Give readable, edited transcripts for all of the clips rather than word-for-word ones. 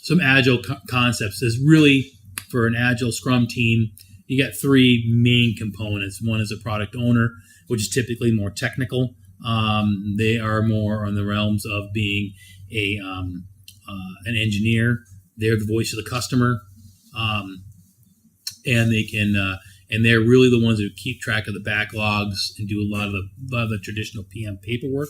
some Agile concepts. Is really for an Agile Scrum team, you got three main components. One is a product owner, which is typically more technical. They are more on the realms of being an engineer. They're the voice of the customer, and they can and they're really the ones who keep track of the backlogs and do a lot of the traditional PM paperwork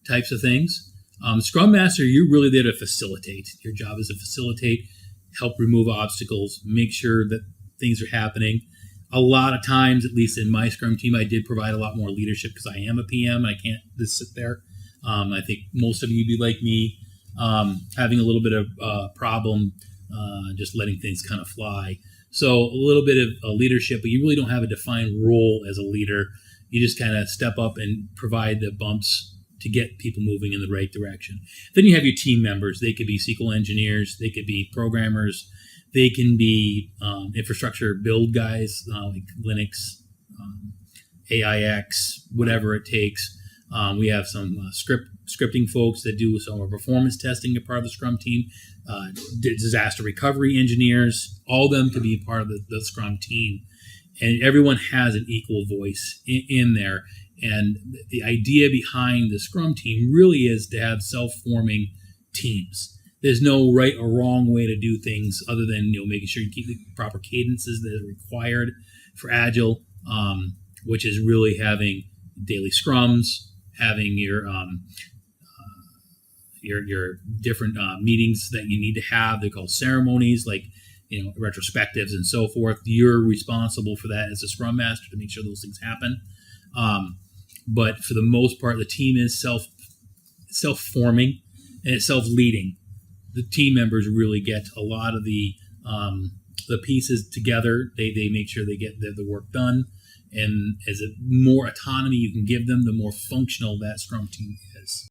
types of things. Scrum Master, you're really there to facilitate. Your job is to facilitate, help remove obstacles, make sure that things are happening. A lot of times, at least in my Scrum team, I did provide a lot more leadership because I am a PM and I can't just sit there. I think most of you would be like me, having a little bit of problem, just letting things kind of fly. So a little bit of leadership, but you really don't have a defined role as a leader. You just kind of step up and provide the bumps to get people moving in the right direction. Then you have your team members. They could be SQL engineers. They could be programmers. They can be infrastructure build guys, like Linux, AIX, whatever it takes. We have some scripting folks that do some performance testing as part of the Scrum team, disaster recovery engineers. All of them can be part of the Scrum team. And everyone has an equal voice in there. And the idea behind the Scrum team really is to have self-forming teams. There's no right or wrong way to do things other than making sure you keep the proper cadences that are required for Agile, which is really having daily scrums, having your different meetings that you need to have. They're called ceremonies, like retrospectives and so forth. You're responsible for that as a Scrum Master to make sure those things happen. But for the most part, the team is self-forming and it's self-leading. The team members really get a lot of the pieces together. They make sure they get the work done. And as more autonomy you can give them, the more functional that Scrum team is.